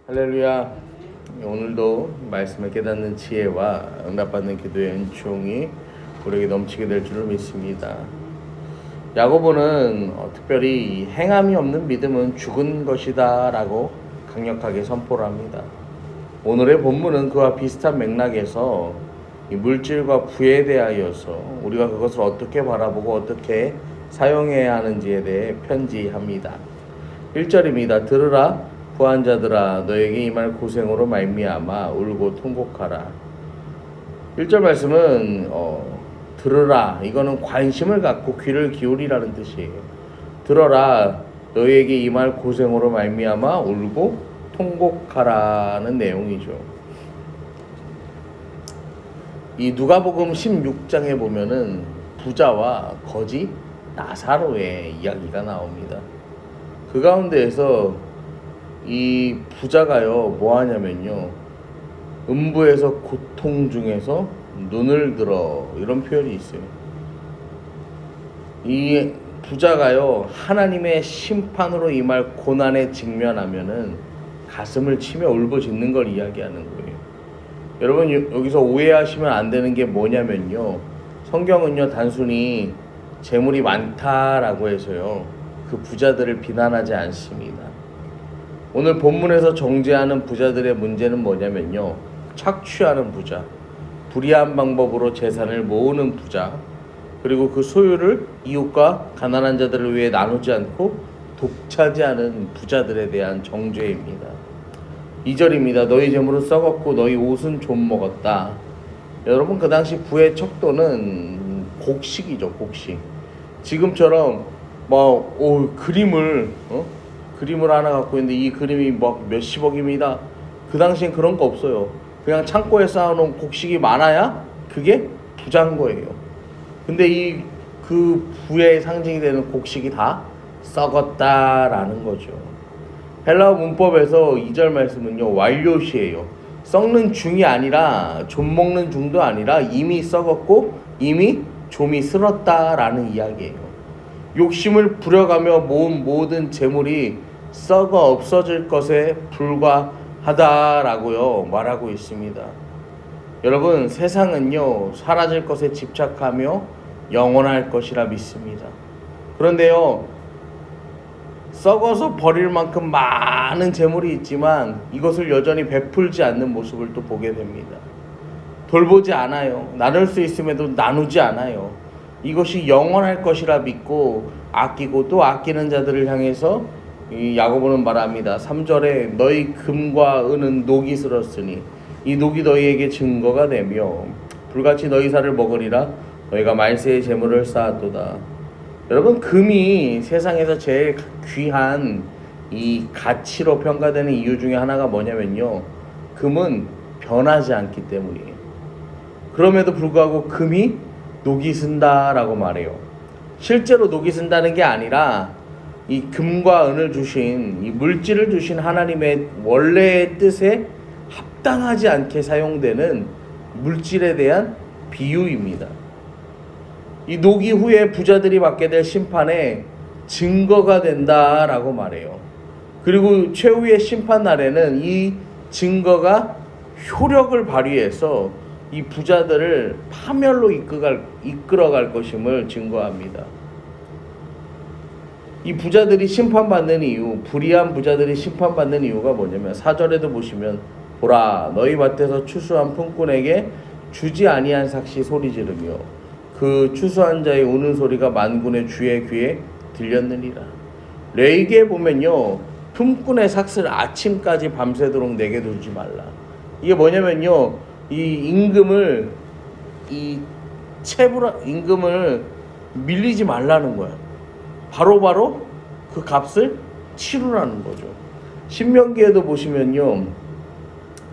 할렐루야. 오늘도 말씀을 깨닫는 지혜와 응답받는 기도의 은총이 우리에게 넘치게 될 줄을 믿습니다. 야고보는 특별히 행함이 없는 믿음은 죽은 것이다 라고 강력하게 선포를 합니다. 오늘의 본문은 그와 비슷한 맥락에서 이 물질과 부에 대하여서 우리가 그것을 어떻게 바라보고 어떻게 사용해야 하는지에 대해 편지합니다. 1절입니다. 들으라 부한 자들아 너에게 임할 고생으로 말미암아 울고 통곡하라. 1절 말씀은 들으라, 이거는 관심을 갖고 귀를 기울이라는 뜻이에요. 들어라, 너에게 임할 고생으로 말미암아 울고 통곡하라는 내용이죠. 이 누가복음 16장에 보면은 부자와 거지 나사로의 이야기가 나옵니다. 그 가운데에서 이 부자가요 뭐 하냐면요, 음부에서 고통 중에서 눈을 들어, 이런 표현이 있어요. 이 부자가요 하나님의 심판으로 임할 고난에 직면하면은 가슴을 치며 울부짖는 걸 이야기하는 거예요. 여러분 여기서 오해하시면 안 되는 게 뭐냐면요, 성경은요 단순히 재물이 많다라고 해서요 그 부자들을 비난하지 않습니다. 오늘 본문에서 정죄하는 부자들의 문제는 뭐냐면요, 착취하는 부자, 불의한 방법으로 재산을 모으는 부자, 그리고 그 소유를 이웃과 가난한 자들을 위해 나누지 않고 독차지하는 부자들에 대한 정죄입니다. 2절입니다. 너희 재물은 썩었고 너희 옷은 좀 먹었다. 여러분 그 당시 부의 척도는 곡식이죠, 곡식. 지금처럼 그림을 하나 갖고 있는데 이 그림이 몇십억입니다. 그 당시엔 그런 거 없어요. 그냥 창고에 쌓아놓은 곡식이 많아야 그게 부자인 거예요. 근데 그 부의 상징이 되는 곡식이 다 썩었다라는 거죠. 헬라어 문법에서 2절 말씀은요 완료시예요. 썩는 중이 아니라 좀 먹는 중도 아니라 이미 썩었고 이미 좀이 쓸었다라는 이야기예요. 욕심을 부려가며 모은 모든 재물이 썩어 없어질 것에 불과하다라고요 말하고 있습니다. 여러분 세상은요 사라질 것에 집착하며 영원할 것이라 믿습니다. 그런데요 썩어서 버릴 만큼 많은 재물이 있지만 이것을 여전히 베풀지 않는 모습을 또 보게 됩니다. 돌보지 않아요. 나눌 수 있음에도 나누지 않아요. 이것이 영원할 것이라 믿고 아끼고 또 아끼는 자들을 향해서 이 야고보는 말합니다. 3절에 너희 금과 은은 녹이 슬었으니 이 녹이 너희에게 증거가 되며 불같이 너희 살을 먹으리라. 너희가 말세의 재물을 쌓았도다. 여러분 금이 세상에서 제일 귀한 이 가치로 평가되는 이유 중에 하나가 뭐냐면요, 금은 변하지 않기 때문이에요. 그럼에도 불구하고 금이 녹이 쓴다라고 말해요. 실제로 녹이 쓴다는 게 아니라 이 금과 은을 주신, 이 물질을 주신 하나님의 원래의 뜻에 합당하지 않게 사용되는 물질에 대한 비유입니다. 이 녹이 후에 부자들이 받게 될 심판에 증거가 된다라고 말해요. 그리고 최후의 심판 날에는 이 증거가 효력을 발휘해서 이 부자들을 파멸로 이끌어갈 것임을 증거합니다. 이 부자들이 심판받는 이유, 불의한 부자들이 심판받는 이유가 뭐냐면 4절에도 보시면 보라 너희 밭에서 추수한 품꾼에게 주지 아니한 삭시 소리 지르며 그 추수한 자의 우는 소리가 만군의 주의 귀에 들렸느니라. 레위기에 보면요 품꾼의 삭스를 아침까지 밤새도록 내게 두지 말라. 이게 뭐냐면요 이 임금을 밀리지 말라는 거야. 바로바로 그 값을 치르라는 거죠. 신명기에도 보시면요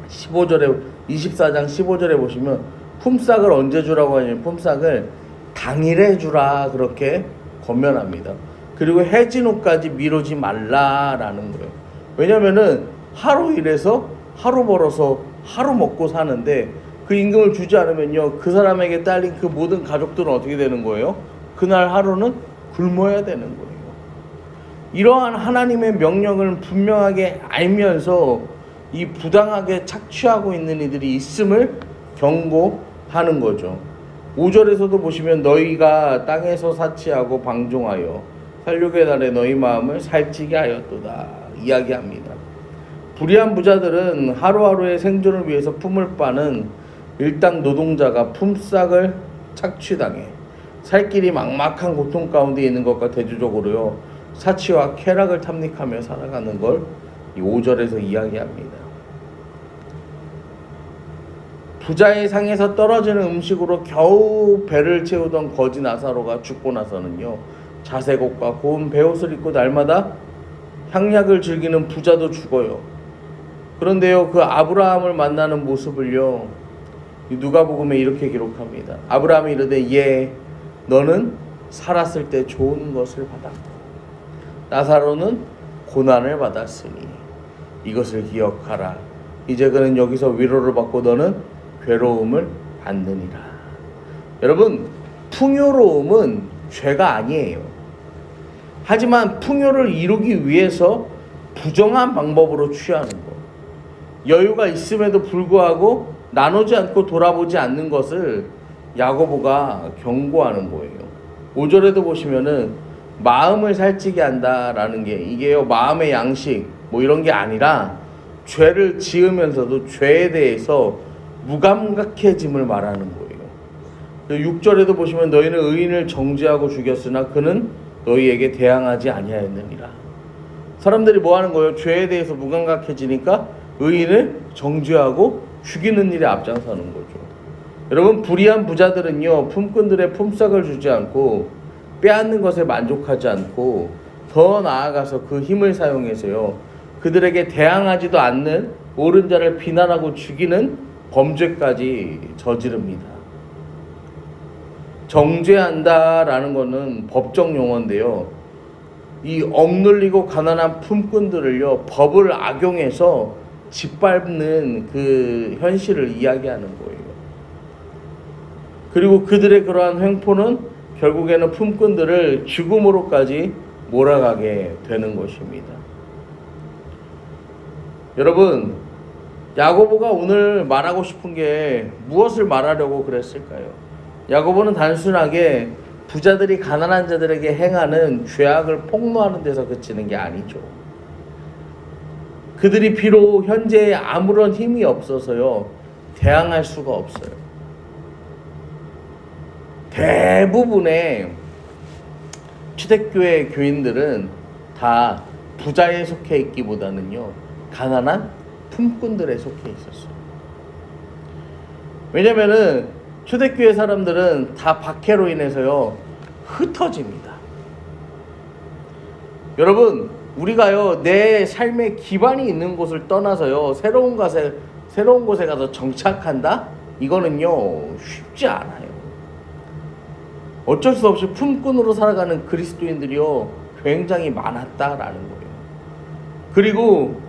24장 15절에 보시면 품삯을 언제 주라고 하냐면 품삯을 당일에 주라 그렇게 권면합니다. 그리고 해진 후까지 미루지 말라라는 거예요. 왜냐면은 하루 일해서 하루 벌어서 하루 먹고 사는데 그 임금을 주지 않으면요 그 사람에게 딸린 그 모든 가족들은 어떻게 되는 거예요? 그날 하루는 굶어야 되는 거예요. 이러한 하나님의 명령을 분명하게 알면서 이 부당하게 착취하고 있는 이들이 있음을 경고하는 거죠. 5절에서도 보시면 너희가 땅에서 사치하고 방종하여 살육의 날에 너희 마음을 살찌게 하였도다 이야기합니다. 불의한 부자들은 하루하루의 생존을 위해서 품을 바는 일당 노동자가 품삯을 착취당해 살 길이 막막한 고통 가운데 있는 것과 대조적으로요 사치와 쾌락을 탐닉하며 살아가는 걸 이 5절에서 이야기합니다. 부자의 상에서 떨어지는 음식으로 겨우 배를 채우던 거지 나사로가 죽고 나서는요 자색 옷과 고운 베옷을 입고 날마다 향약을 즐기는 부자도 죽어요. 그런데요 그 아브라함을 만나는 모습을요 누가복음에 이렇게 기록합니다. 아브라함이 이르되 예 너는 살았을 때 좋은 것을 받았고 나사로는 고난을 받았으니 이것을 기억하라. 이제 그는 여기서 위로를 받고 너는 괴로움을 받느니라. 여러분 풍요로움은 죄가 아니에요. 하지만 풍요를 이루기 위해서 부정한 방법으로 취하는 것, 여유가 있음에도 불구하고 나누지 않고 돌아보지 않는 것을 야고보가 경고하는 거예요. 5절에도 보시면은 마음을 살찌게 한다라는 게 이게요 마음의 양식 뭐 이런 게 아니라 죄를 지으면서도 죄에 대해서 무감각해짐을 말하는 거예요. 6절에도 보시면 너희는 의인을 정죄하고 죽였으나 그는 너희에게 대항하지 아니하였느니라. 사람들이 뭐 하는 거예요? 죄에 대해서 무감각해지니까 의인을 정죄하고 죽이는 일에 앞장서는 거죠. 여러분 불의한 부자들은요 품꾼들의 품삯을 주지 않고 빼앗는 것에 만족하지 않고 더 나아가서 그 힘을 사용해서요 그들에게 대항하지도 않는 옳은 자를 비난하고 죽이는 범죄까지 저지릅니다. 정죄한다라는 것은 법적 용어인데요. 이 억눌리고 가난한 품꾼들을요 법을 악용해서 짓밟는 그 현실을 이야기하는 거예요. 그리고 그들의 그러한 횡포는 결국에는 품꾼들을 죽음으로까지 몰아가게 되는 것입니다. 여러분 야고보가 오늘 말하고 싶은 게 무엇을 말하려고 그랬을까요? 야고보는 단순하게 부자들이 가난한 자들에게 행하는 죄악을 폭로하는 데서 그치는 게 아니죠. 그들이 비록 현재 아무런 힘이 없어서요 대항할 수가 없어요. 대부분의 초대교회 교인들은 다 부자에 속해 있기보다는요 가난한 품꾼들에 속해 있었어요. 왜냐면은 초대교회 사람들은 다 박해로 인해서요 흩어집니다. 여러분 우리가요 내 삶의 기반이 있는 곳을 떠나서요 새로운 곳에 가서 정착한다? 이거는요 쉽지 않아요. 어쩔 수 없이 품꾼으로 살아가는 그리스도인들이요 굉장히 많았다라는 거예요. 그리고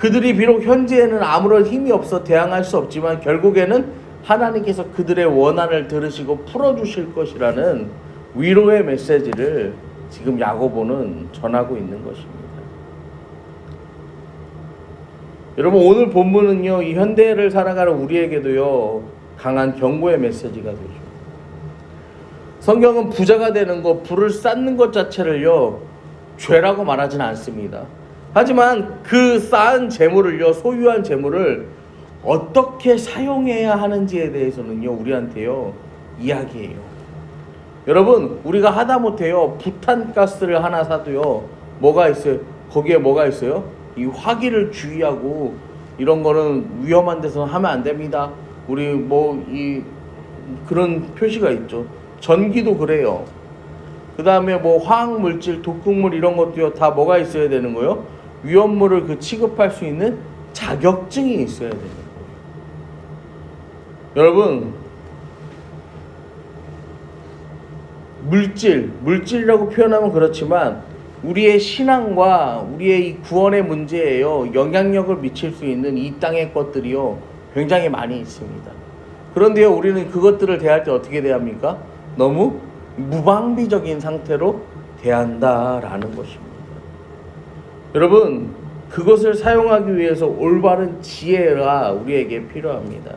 그들이 비록 현재에는 아무런 힘이 없어 대항할 수 없지만 결국에는 하나님께서 그들의 원한을 들으시고 풀어주실 것이라는 위로의 메시지를 지금 야고보는 전하고 있는 것입니다. 여러분 오늘 본문은요 이 현대를 살아가는 우리에게도요 강한 경고의 메시지가 되죠. 성경은 부자가 되는 것, 부를 쌓는 것 자체를요 죄라고 말하지는 않습니다. 하지만 그 쌓은 재물을요 소유한 재물을 어떻게 사용해야 하는지에 대해서는요 우리한테요 이야기해요. 여러분 우리가 하다못해요 부탄가스를 하나 사도요 뭐가 있어요? 거기에 뭐가 있어요? 이 화기를 주의하고 이런 거는 위험한 데서 하면 안 됩니다. 우리 그런 표시가 있죠. 전기도 그래요. 그 다음에 화학물질, 독극물 이런 것도요 다 뭐가 있어야 되는 거예요? 위험물을 취급할 수 있는 자격증이 있어야 되는 거예요. 여러분 물질이라고 표현하면 그렇지만 우리의 신앙과 우리의 이 구원의 문제에요 영향력을 미칠 수 있는 이 땅의 것들이요 굉장히 많이 있습니다. 그런데요 우리는 그것들을 대할 때 어떻게 대합니까? 너무 무방비적인 상태로 대한다라는 것입니다. 여러분 그것을 사용하기 위해서 올바른 지혜가 우리에게 필요합니다.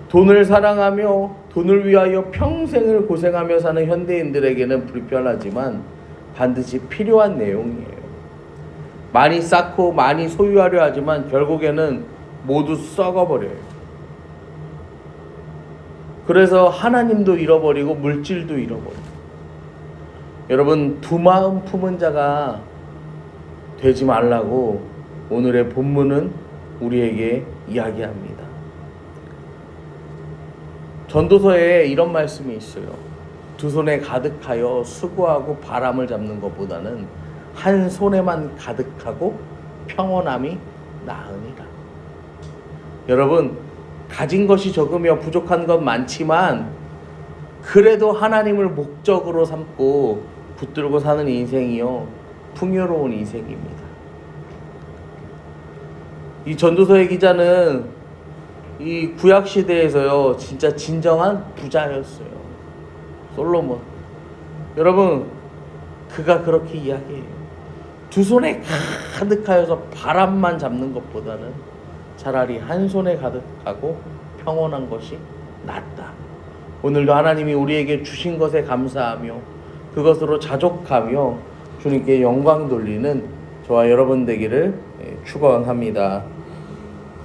돈을 사랑하며 돈을 위하여 평생을 고생하며 사는 현대인들에게는 불편하지만 반드시 필요한 내용이에요. 많이 쌓고 많이 소유하려 하지만 결국에는 모두 썩어버려요. 그래서 하나님도 잃어버리고 물질도 잃어버려요. 여러분, 두 마음 품은 자가 되지 말라고 오늘의 본문은 우리에게 이야기합니다. 전도서에 이런 말씀이 있어요. 두 손에 가득하여 수고하고 바람을 잡는 것보다는 한 손에만 가득하고 평온함이 나으니라. 여러분, 가진 것이 적으며 부족한 것 많지만 그래도 하나님을 목적으로 삼고 붙들고 사는 인생이요, 풍요로운 인생입니다. 이 전도서의 기자는 이 구약 시대에서요, 진짜 진정한 부자였어요. 솔로몬. 여러분, 그가 그렇게 이야기해요. 두 손에 가득하여서 바람만 잡는 것보다는 차라리 한 손에 가득하고 평온한 것이 낫다. 오늘도 하나님이 우리에게 주신 것에 감사하며 그것으로 자족하며 주님께 영광 돌리는 저와 여러분 되기를 축원합니다.